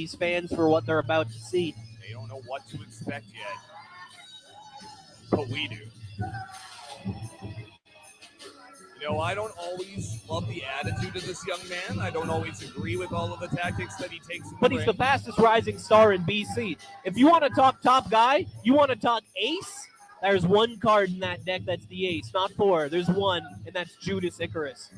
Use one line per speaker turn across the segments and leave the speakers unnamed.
these fans for what they're about to see.
They don't know what to expect yet, but we do. You know, I don't always love the attitude of this young man. I don't always agree with all of the tactics that he takes in
But
the
he's
ring.
the fastest rising star in BC. If you want to talk top guy, you want to talk ace, there's one card in that deck that's the ace, not four. There's one, and that's Judas Icarus.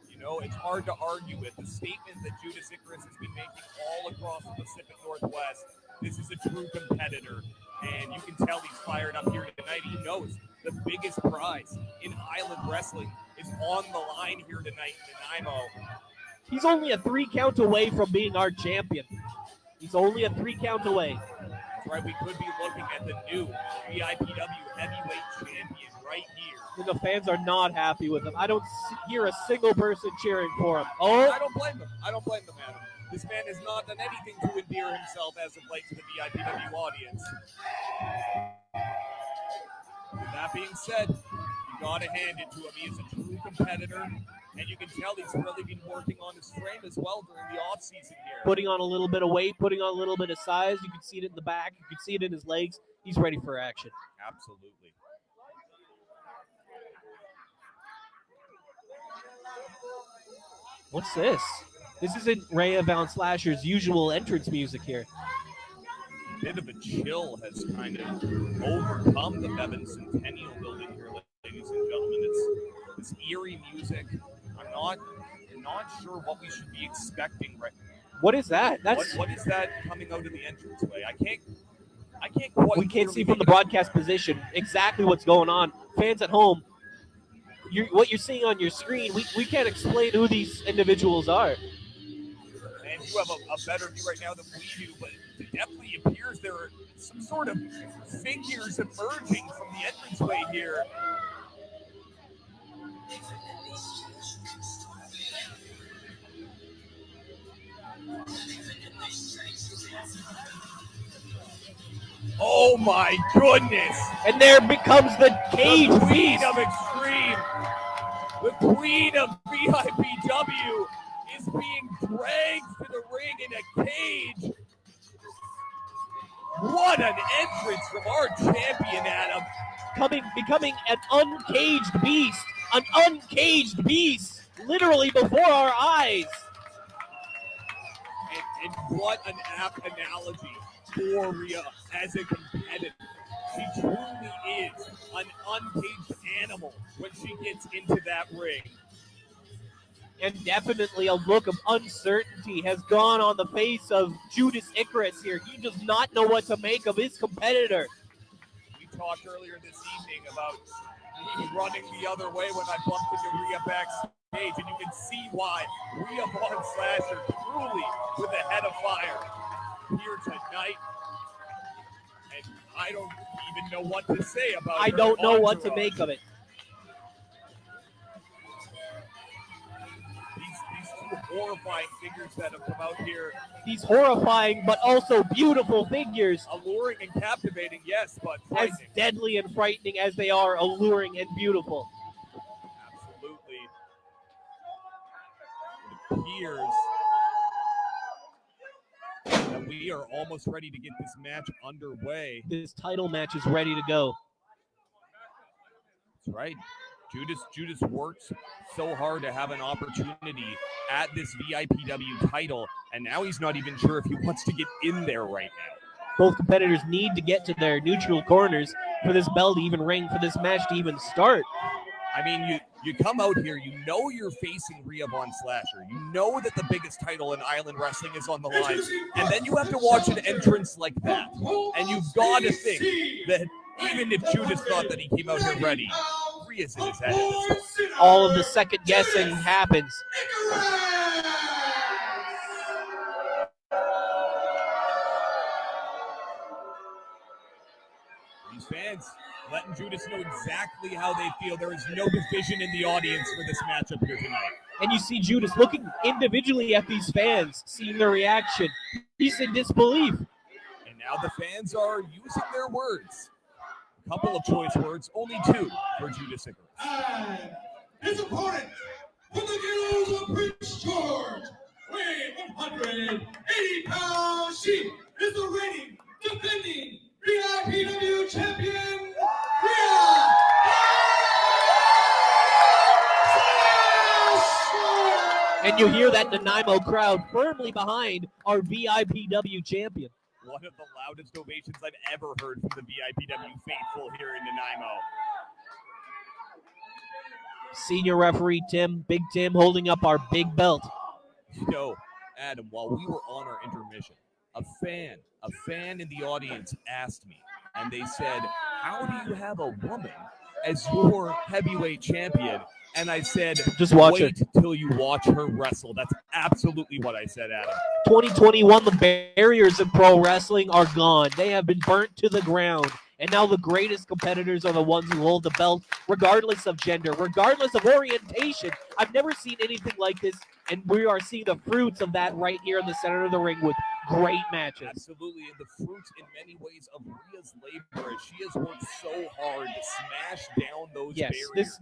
You know, it's hard to argue with the statement that Judas Icarus has been making all across the Pacific Northwest. This is a true competitor, and you can tell he's fired up here tonight. He knows the biggest prize in Island Wrestling is on the line here tonight in Nanaimo.
He's only a 3 count away from being our champion. He's only a 3 count away.
That's right, we could be looking at the new VIPW heavyweight champion right here.
And the fans are not happy with him. I don't hear a single person cheering for him. Oh,
I don't blame them. I don't blame them, Adam. This man has not done anything to endear himself as of late to the VIPW audience. With that being said, you got to hand it to him. He is a true competitor, and you can tell he's really been working on his frame as well during the off-season here.
Putting on a little bit of weight, putting on a little bit of size. You can see it in the back. You can see it in his legs. He's ready for action.
Absolutely.
What's this? This isn't Riea Van Slasher's usual entrance music here.
A bit of a chill has kind of overcome the Bevan Centennial building here, ladies and gentlemen. It's eerie music. I'm not sure what we should be expecting right now.
What is that?
What is that coming out of the entranceway? I can't quite.
We can't see from the broadcast position exactly what's going on. Fans at home, what you're seeing on your screen, we can't explain who these individuals are.
And you have a better view right now than we do, but it definitely appears there are some sort of figures emerging from the entranceway here. Oh my goodness!
And there becomes the cage
The queen
beast.
of Extreme, the queen of VIPW is being dragged to the ring in a cage. What an entrance from our champion, Adam.
Becoming an uncaged beast, literally before our eyes.
And what an apt analogy for Riea as a competitor. She truly is an uncaged animal when she gets into that ring.
And definitely a look of uncertainty has gone on the face of Judas Icarus here. He does not know what to make of his competitor.
We talked earlier this evening about me running the other way when I bumped into Riea backstage, and you can see why Riea Van Slasher truly with a head of fire here tonight. And I don't even know what to say about
I
her
don't know what to
entourage.
make of it.
These two horrifying figures that have come out here.
These horrifying but also beautiful figures.
Alluring and captivating, yes, but
As
frightening.
deadly and frightening as they are alluring and beautiful.
Absolutely. It appears that we are almost ready to get this match underway.
This title match is ready to go.
That's right. Judas worked so hard to have an opportunity at this VIPW title, and now he's not even sure if he wants to get in there right now.
Both competitors need to get to their neutral corners for this bell to even ring, for this match to even start.
I mean, you come out here, you know you're facing Riea Van Slasher. You know that the biggest title in Island Wrestling is on the line. And then you have to watch an entrance like that. And you've got to think that even if Judas thought that he came out here ready, Rhea's in his head.
All of the second guessing happens.
These fans letting Judas know exactly how they feel. There is no division in the audience for this matchup here tonight.
And you see Judas looking individually at these fans, seeing their reaction. He's in disbelief.
And now the fans are using their words. A couple of choice words, only two for Judas Icarus.
And his opponent, from the Ghettos of Prince George, weighing 180 pounds, she is the reigning, defending VIPW champion, Riea.
And you hear that Nanaimo crowd firmly behind our VIPW champion.
One of the loudest ovations I've ever heard from the VIPW faithful here in Nanaimo.
Senior referee Tim, Big Tim, holding up our big belt.
You know, Adam, while we were on our intermission, a fan in the audience asked me, and they said, how do you have a woman as your heavyweight champion? And I said,
just watch
wait till you watch her wrestle. That's absolutely what I said, Adam.
2021, the barriers in pro wrestling are gone. They have been burnt to the ground. And now the greatest competitors are the ones who hold the belt, regardless of gender, regardless of orientation. I've never seen anything like this, and we are seeing the fruits of that right here in the center of the ring with great matches.
Absolutely, and the fruits in many ways of Rhea's labor as she has worked so hard to smash down those barriers.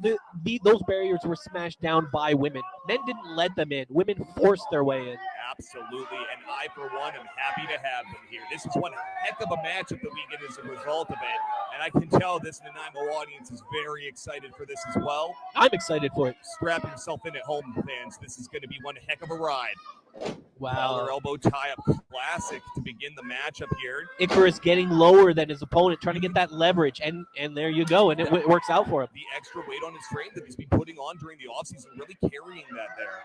Those barriers were smashed down by women. Men didn't let them in. Women forced their way in.
Absolutely, and I, for one, am happy to have them here. This is one heck of a match of the weekend as a result of it, and I can tell this Nanaimo audience is very excited for this as well.
I'm excited for it.
Strap yourself in at home, fans. This is going to be one heck of a ride.
Wow.
Collar elbow tie-up classic to begin the matchup here.
Icarus getting lower than his opponent, trying to get that leverage, and there you go, and it works out for him.
The extra weight on his frame that he's been putting on during the offseason, really carrying that there.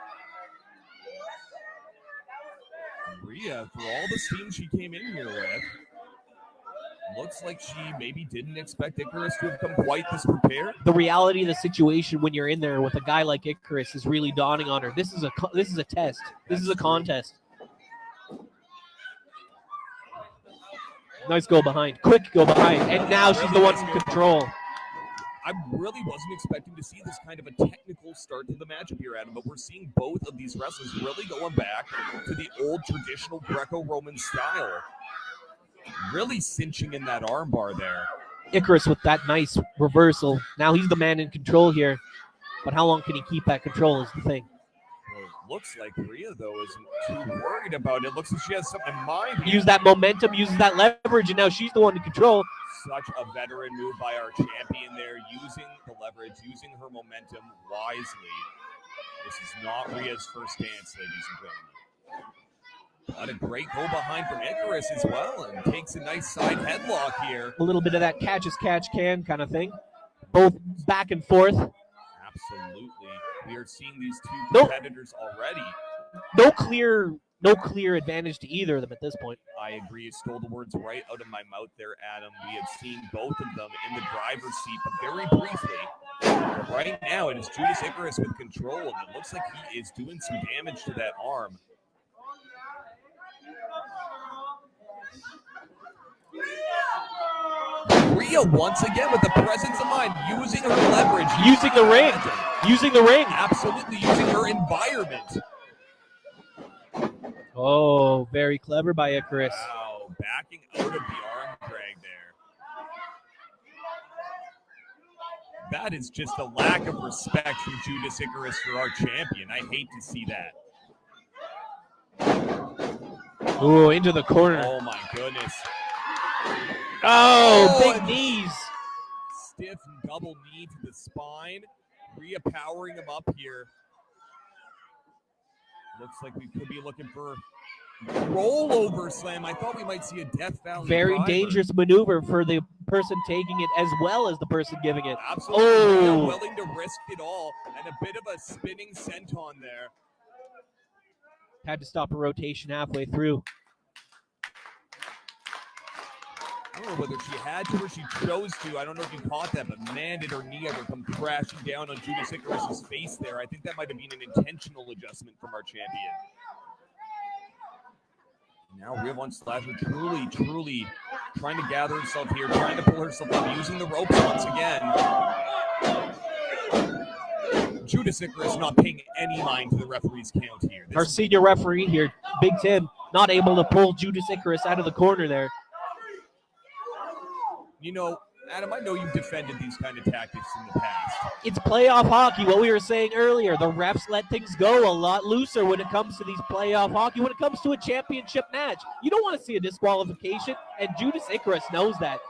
Riea, for all the steam she came in here with, looks like she maybe didn't expect Icarus to have come quite this prepared.
The reality of the situation when you're in there with a guy like Icarus is really dawning on her. This is a test. This is a contest. Nice go behind. Quick go behind. And now she's the one in control.
I really wasn't expecting to see this kind of a technical start to the matchup here, Adam, but we're seeing both of these wrestlers really going back to the old traditional Greco-Roman style. Really cinching in that armbar there.
Icarus with that nice reversal. Now he's the man in control here. But how long can he keep that control is the thing.
Well, it looks like Riea, though, isn't too worried about it. Looks like she has something in mind.
Use that momentum, uses that leverage, and now she's the one in control.
Such a veteran move by our champion there, using the leverage, using her momentum wisely. This is not Rhea's first dance, ladies and gentlemen. But a great go behind from Icarus as well, and takes a nice side headlock here.
A little bit of that catch as catch can kind of thing. Both back and forth.
Absolutely. We are seeing these two competitors already.
No clear advantage to either of them at this point.
I agree. You stole the words right out of my mouth there, Adam. We have seen both of them in the driver's seat, but very briefly. Right now, it is Judas Icarus with control, and it looks like he is doing some damage to that arm. Riea once again with the presence of mind, using her leverage.
Using the ring. Using the ring.
Absolutely using her environment.
Oh, very clever by Icarus.
Wow, backing out of the arm drag there. That is just a lack of respect from Judas Icarus for our champion. I hate to see that.
Ooh, into the corner.
Oh, my goodness.
Oh, big knees.
Stiff and double knee to the spine. Riea powering him up here. Looks like we could be looking for rollover slam. I thought we might see a Death Valley
Very
driver.
dangerous maneuver for the person taking it as well as the person giving it.
Absolutely.
Oh.
Willing to risk it all, and a bit of a spinning senton there.
Had to stop a rotation halfway through.
I don't know whether she had to or she chose to. I don't know if you caught that, but man, did her knee ever come crashing down on Judas Icarus' face there. I think that might have been an intentional adjustment from our champion. Now Riea Von Slasher truly trying to gather herself here, trying to pull herself up, using the ropes once again. Judas Icarus not paying any mind to the referee's count here.
Our senior referee here, Big Tim, not able to pull Judas Icarus out of the corner there.
You know, Adam, I know you've defended these kind of tactics in the past.
It's playoff hockey, what we were saying earlier. The refs let things go a lot looser when it comes to these playoff hockey, when it comes to a championship match. You don't want to see a disqualification, and Judas Icarus knows that.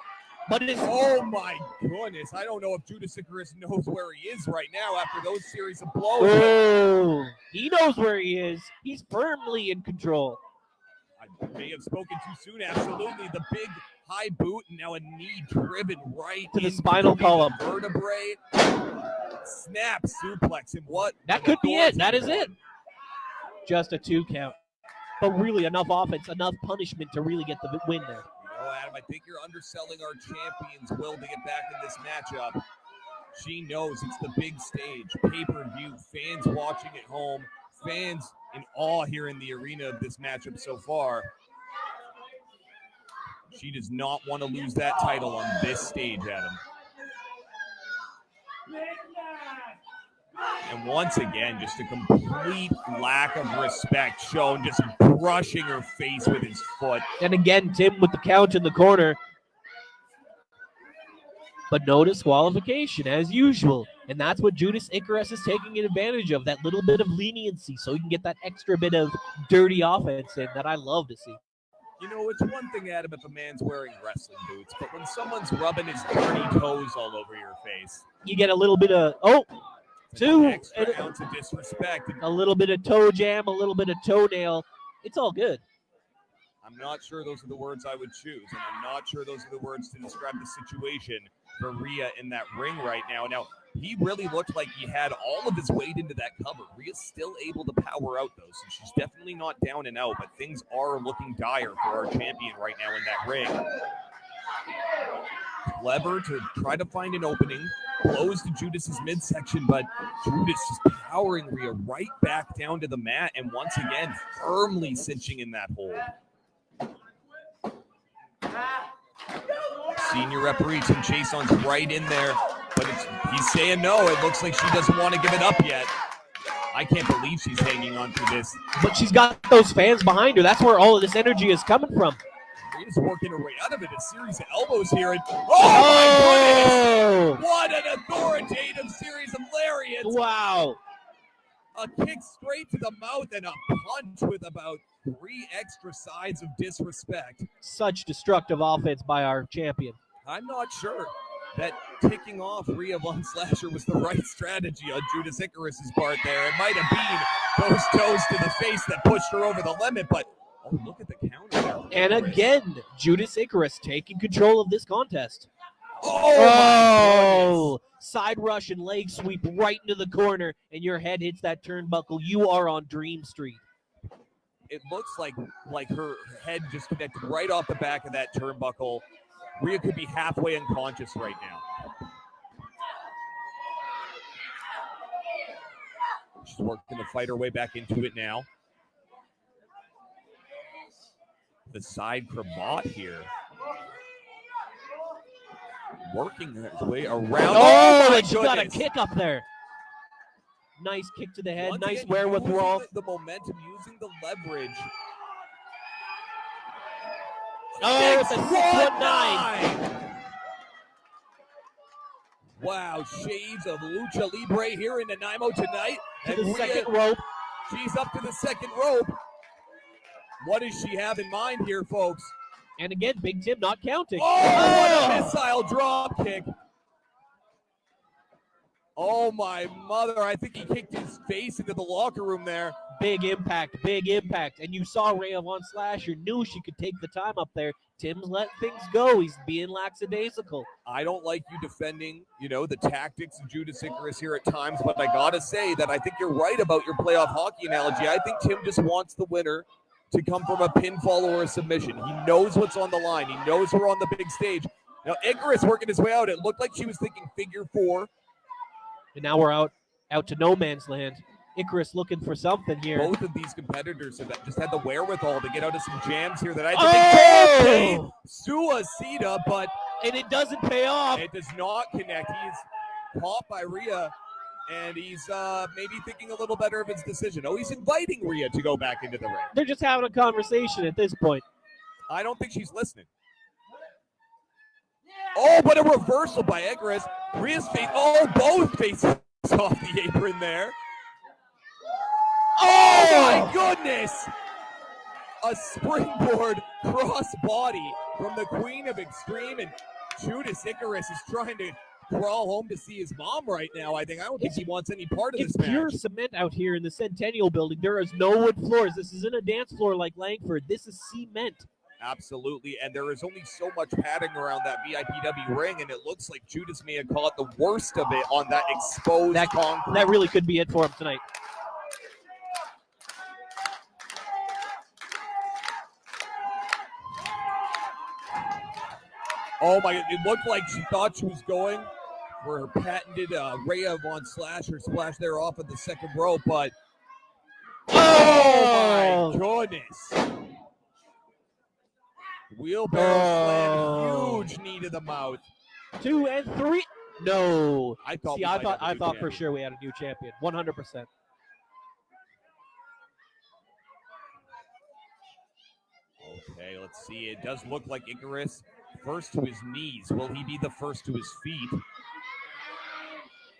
But it is.
Oh my goodness. I don't know if Judas Icarus knows where he is right now after those series of blows.
Oh, he knows where he is. He's firmly in control.
I may have spoken too soon. Absolutely. The big high boot and now a knee driven right
To the
into
spinal column.
Vertebrae. Snap suplex. And what?
That could be it. That is it. Just a 2 count. But really enough offense, enough punishment to really get the win there.
You know, Adam, I think you're underselling our champion's will to get back in this matchup. She knows it's the big stage, pay-per-view, fans watching at home, fans in awe here in the arena of this matchup so far. She does not want to lose that title on this stage, Adam. And once again, just a complete lack of respect shown, just brushing her face with his foot.
And again, Tim with the count in the corner. But no disqualification, as usual. And that's what Judas Icarus is taking advantage of, that little bit of leniency, so he can get that extra bit of dirty offense in that I love to see.
You know, it's one thing, Adam, if a man's wearing wrestling boots, but when someone's rubbing his dirty toes all over your face,
you get a little bit of,
an extra ounce of disrespect.
A little bit of toe jam, a little bit of toenail. It's all good.
I'm not sure those are the words I would choose, and I'm not sure those are the words to describe the situation for Riea in that ring right now. Now, he really looked like he had all of his weight into that cover. Rhea's still able to power out, though, so she's definitely not down and out, but things are looking dire for our champion right now in that ring. Clever to try to find an opening, blows to Judas's midsection, but Judas just powering Riea right back down to the mat, and once again, firmly cinching in that hold. Senior referee Tim Chason's right in there, but he's saying no. It looks like she doesn't want to give it up yet. I can't believe she's hanging on to this.
But she's got those fans behind her. That's where all of this energy is coming from.
Rhea's working her way out of it. A series of elbows here. And, oh, my goodness! What an authoritative series of lariats.
Wow.
A kick straight to the mouth and a punch with about 3 extra sides of disrespect.
Such destructive offense by our champion.
I'm not sure that kicking off Riea Von Slasher was the right strategy on Judas Icarus's part there. It might have been those toes to the face that pushed her over the limit, but oh, look at the counter.
And again, Judas Icarus taking control of this contest.
Oh,
side rush and leg sweep right into the corner, and your head hits that turnbuckle. You are on Dream Street.
It looks like her head just connected right off the back of that turnbuckle. Riea could be halfway unconscious right now. She's working to fight her way back into it now. The side cravat here. Working her way around.
Oh, and she got a kick up there. Nice kick to the head.
Once
nice
again,
wherewithal.
The momentum, using the leverage.
Oh, it's a 619.
Wow, shades of Lucha Libre here in Nanaimo tonight.
To the second rope.
She's up to the second rope. What does she have in mind here, folks?
And again, Big Tim not counting.
Oh, what a missile drop kick. Oh, my mother. I think he kicked his face into the locker room there.
Big impact, big impact. And you saw Riea Von Slasher knew she could take the time up there. Tim's let things go. He's being lackadaisical.
I don't like you defending, the tactics of Judas Icarus here at times, but I got to say that I think you're right about your playoff hockey analogy. I think Tim just wants the winner to come from a pinfall or a submission. He knows what's on the line. He knows we're on the big stage. Now, Icarus working his way out. It looked like she was thinking figure 4.
And now we're out to no man's land. Icarus looking for something here.
Both of these competitors have just had the wherewithal to get out of some jams here that I think Suicida, but
and it doesn't pay off.
It does not connect. He's caught by Riea, and he's maybe thinking a little better of his decision. Oh, he's inviting Riea to go back into the ring.
They're just having a conversation at this point.
I don't think she's listening. Oh, but a reversal by Icarus. Rhea's face. Oh, both faces off the apron there. Oh my goodness! A springboard crossbody from the Queen of Extreme, and Judas Icarus is trying to crawl home to see his mom right now. I don't think he wants any part of this match.
It's pure cement out here in the Centennial Building. There is no wood floors. This isn't a dance floor like Langford. This is cement.
Absolutely, and there is only so much padding around that VIPW ring, and it looks like Judas may have caught the worst of it on that exposed concrete.
That really could be it for him tonight.
Oh my, it looked like she thought she was going for her patented Riea von Slasher splash there off of the second rope, but oh my goodness. Wheelbarrow slam, huge knee to the mouth.
2 and 3. No.
I thought
for sure we had a new champion. 100%.
Okay, let's see. It does look like Icarus first to his knees. Will he be the first to his feet?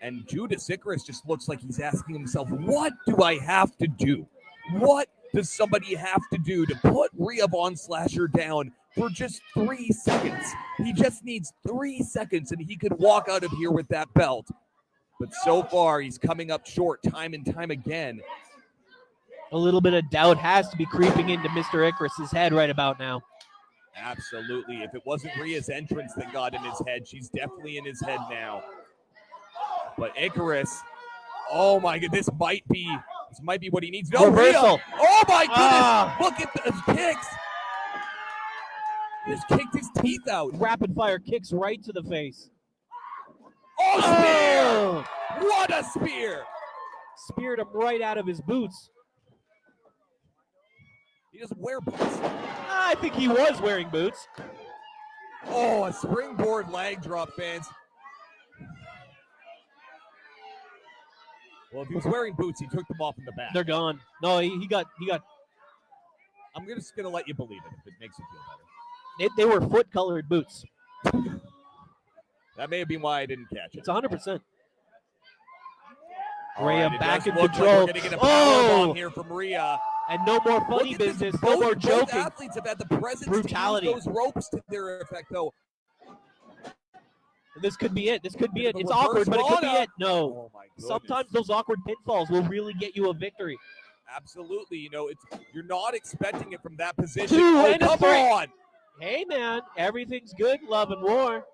And Judas Icarus just looks like he's asking himself, what do I have to do? What does somebody have to do to put Riea von Slasher down for just 3 seconds? He just needs 3 seconds and he could walk out of here with that belt. But so far, he's coming up short time and time again.
A little bit of doubt has to be creeping into Mr. Icarus's head right about now.
Absolutely. If it wasn't Rhea's entrance that got in his head, she's definitely in his head now. But Icarus, oh my God, this might be what he needs. No,
reversal.
Riea. Oh my goodness, look at the kicks. He just kicked his teeth out.
Rapid fire kicks right to the face.
Oh, spear! What a spear!
Speared him right out of his boots.
He doesn't wear boots.
I think he was wearing boots.
Oh, a springboard leg drop, fans. Well, if he was wearing boots, he took them off in the back.
They're gone. No, he got.
I'm just gonna let you believe it if it makes you feel better.
They were foot-colored boots.
That may have been why I didn't catch it.
It's 100%.
Riea
back in
control.
control.
Like we're gonna get a powerbomb here from Riea.
And no more funny business, no more joking.
Both athletes have had the presence
Brutality.
to use those ropes to their effect, though.
This could be it. It's awkward, but it could be it. No.
Oh my goodness.
Sometimes those awkward pinfalls will really get you a victory.
Absolutely. You're not expecting it from that position.
2
Oh,
and a
come
3.
on.
Hey, man, everything's good, love and war.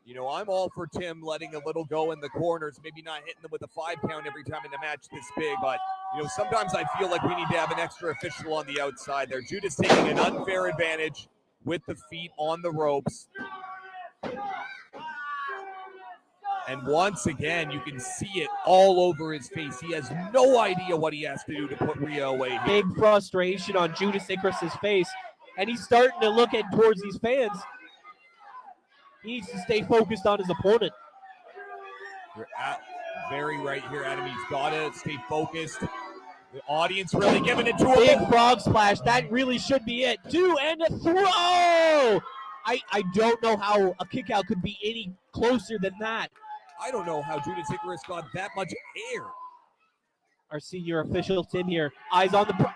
I'm all for Tim letting a little go in the corners, maybe not hitting them with a 5 count every time in a match this big, but sometimes I feel like we need to have an extra official on the outside there. Judas taking an unfair advantage with the feet on the ropes. And once again, you can see it all over his face. He has no idea what he has to do to put Riea away here.
Big frustration on Judas Icarus's face, and he's starting to look towards these fans. He needs to stay focused on his opponent.
You're very right here, Adam. He's got to stay focused. The audience really giving it to him.
Big frog splash. That really should be it. 2 and a throw. I don't know how a kick out could be any closer than that.
I don't know how Judas Icarus got that much air.
Our senior official, Tim here. Eyes on the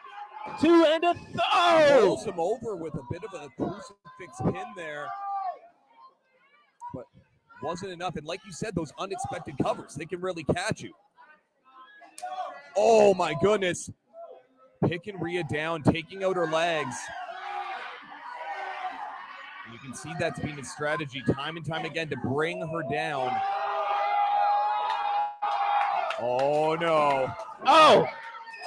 2 and a throw.
Rolls him over with a bit of a crucifix pin there. But wasn't enough. And like you said, those unexpected covers, they can really catch you. Oh my goodness. Picking Riea down, taking out her legs. And you can see that's been his strategy time and time again to bring her down. Oh no.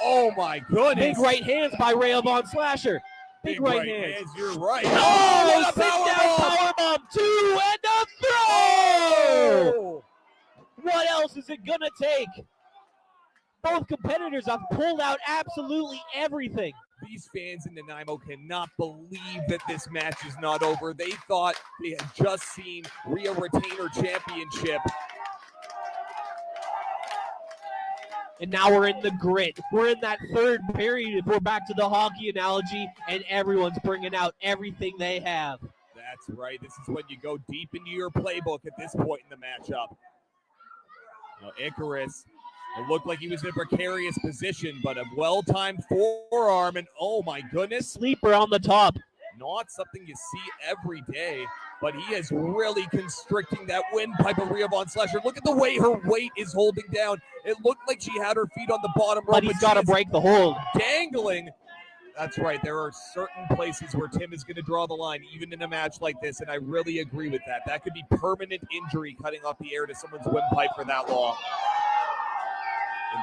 Oh my goodness.
Big right hands by Riea von Slasher. Big right hands.
You're right.
Oh, sit down powerbomb. 2 and a throw. What else is it gonna take? Both competitors have pulled out absolutely everything.
These fans in Nanaimo cannot believe that this match is not over. They thought they had just seen Riea retain her championship.
And now we're in the grit. We're in that third period. If we're back to the hockey analogy, and everyone's bringing out everything they have.
That's right. This is when you go deep into your playbook at this point in the matchup. Now, Icarus, it looked like he was in a precarious position, but a well-timed forearm, and oh my goodness.
Sleeper on the top.
Not something you see every day, but he is really constricting that windpipe of Riea von Slasher. Look at the way her weight is holding down. It looked like she had her feet on the bottom rope,
But he's got to break the hold.
Dangling. That's right. There are certain places where Tim is going to draw the line, even in a match like this, and I really agree with that. That could be permanent injury cutting off the air to someone's windpipe for that long.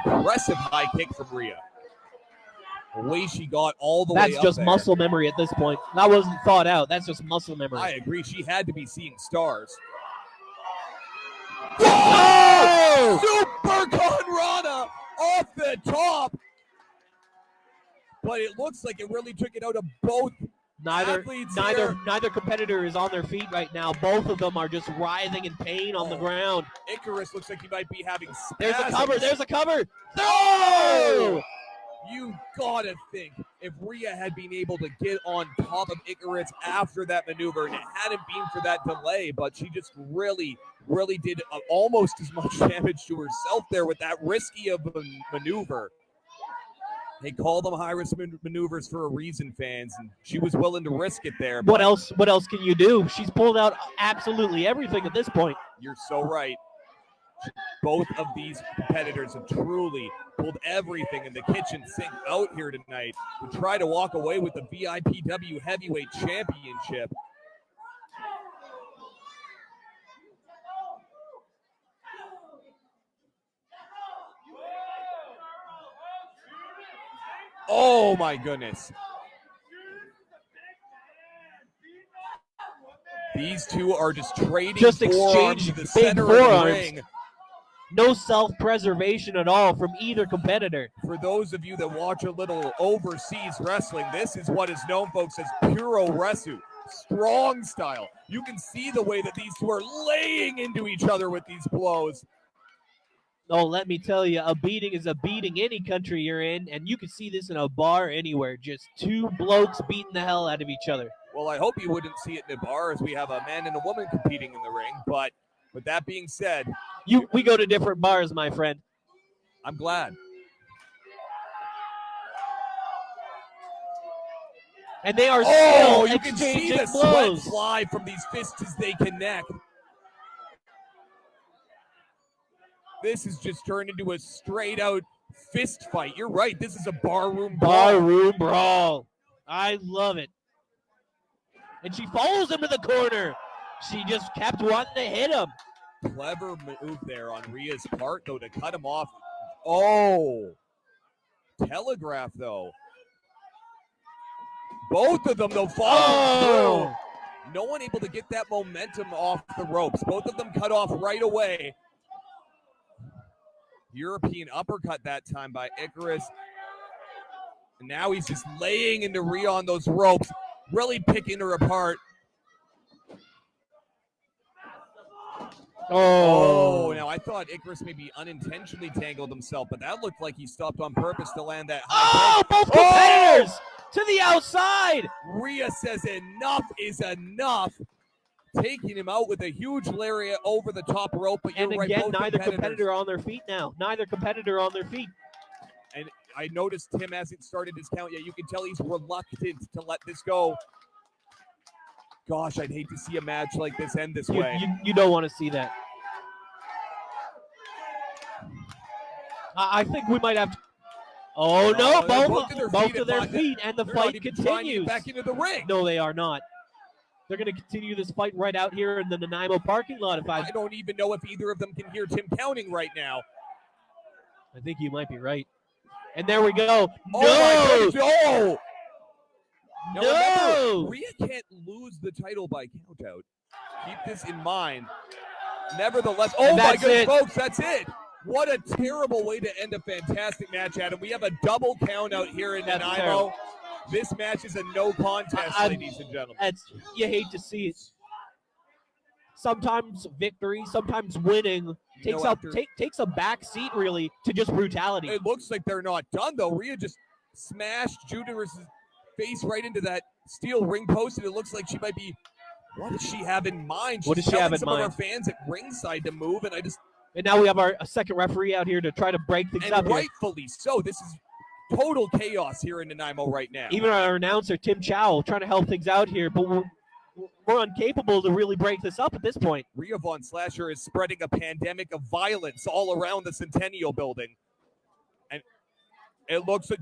Impressive high kick from Riea. The way she got all the way up
That's just
there.
muscle memory at this point. That wasn't thought out. That's just muscle memory.
I agree. She had to be seeing stars.
Oh!
Super Conrada off the top. But it looks like it really took it out of both athletes here.
Neither competitor is on their feet right now. Both of them are just writhing in pain on the ground.
Icarus looks like he might be having spasms.
There's a cover. Oh!
You gotta think if Riea had been able to get on top of Icarus after that maneuver, and it hadn't been for that delay, but she just really did almost as much damage to herself there with that risky of a maneuver. They call them high-risk maneuvers for a reason, fans, and she was willing to risk it there.
What else can you do? She's pulled out absolutely everything at this point.
You're so right. Both of these competitors have truly pulled everything in the kitchen sink out here tonight to try to walk away with the VIPW Heavyweight Championship. Oh my goodness. These two are just trading forearms to the center of the ring.
No self-preservation at all from either competitor.
For those of you that watch a little overseas wrestling, this is what is known, folks, as puro resu, strong style. You can see the way that these two are laying into each other with these blows.
Oh, let me tell you, a beating is a beating any country you're in, and you can see this in a bar anywhere. Just two blokes beating the hell out of each other.
Well, I hope you wouldn't see it in a bar as we have a man and a woman competing in the ring, but with that being said,
we go to different bars, my friend.
I'm glad.
And they are still
you can see the
blows.
sweat fly from these fists as they connect. This has just turned into a straight-out fist fight. You're right. This is a barroom brawl.
Barroom brawl. I love it. And she follows him to the corner. She just kept wanting to hit him.
Clever move there on Rhea's part, though, to cut him off. Oh. Telegraph, though. Both of them, though, following through. No one able to get that momentum off the ropes. Both of them cut off right away. European uppercut that time by Icarus. And now he's just laying into Riea on those ropes, really picking her apart. Oh, now I thought Icarus maybe unintentionally tangled himself, but that looked like he stopped on purpose to land that high kick.
Both competitors to the outside.
Riea says enough is enough. Taking him out with a huge lariat over the top rope. But you're right,
again, neither competitor on their feet now. Neither competitor on their feet.
And I noticed Tim hasn't started his count yet. You can tell he's reluctant to let this go. Gosh, I'd hate to see a match like this end this way.
You don't want to see that. I think we might have to. Oh, no, both of their feet, and the fight continues.
Back into the ring.
No, they are not. They're going to continue this fight right out here in the Nanaimo parking lot.
I don't even know if either of them can hear Tim counting right now.
I think you might be right. And there we go.
No!
No!
Riea can't lose the title by countout. Keep this in mind. Nevertheless, oh my goodness, folks, that's it. What a terrible way to end a fantastic match, Adam. We have a double count out here in Nanaimo. This match is a no contest, ladies and gentlemen.
You hate to see it. Sometimes victory, sometimes winning takes a back seat, really, to just brutality.
It looks like they're not done, though. Riea just smashed Judas' face right into that steel ring post, and it looks like she might be What does she have in mind?
What does she have in
some of
mind?
our fans at ringside to move, and
now we have our second referee out here to try to break things up.
And rightfully so. This is total chaos here in Nanaimo right now.
Even our announcer, Tim Chow, trying to help things out here, but we're incapable to really break this up at this point.
Riea Von Slasher is spreading a pandemic of violence all around the Centennial building. And it looks like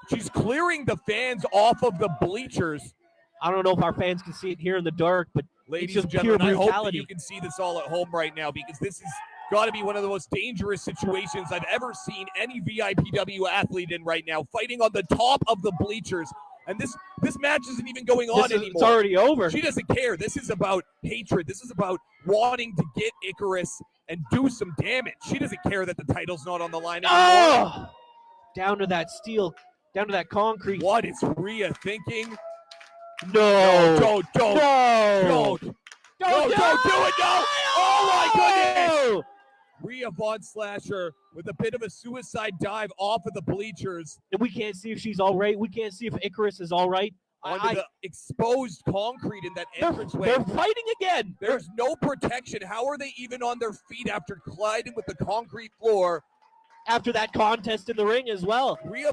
she's clearing the fans off of the bleachers.
I don't know if our fans can see it here in the dark, but
ladies
it's
and
just
gentlemen,
pure
I
brutality.
hope that you can see this all at home right now, because this has got to be one of the most dangerous situations I've ever seen any VIPW athlete in right now, fighting on the top of the bleachers. And this match isn't even going on anymore.
It's already over.
She doesn't care. This is about hatred. This is about wanting to get Icarus and do some damage. She doesn't care that the title's not on the line anymore.
Oh! Down to that steel, down to that concrete.
What is Riea thinking?
No.
Don't do it, no. Oh my goodness. Riea Von Slasher with a bit of a suicide dive off of the bleachers.
And we can't see if she's all right. We can't see if Icarus is all right.
Onto the exposed concrete in that entranceway.
They're fighting again.
There's no protection. How are they even on their feet after colliding with the concrete floor?
After that contest in the ring as well.
Riea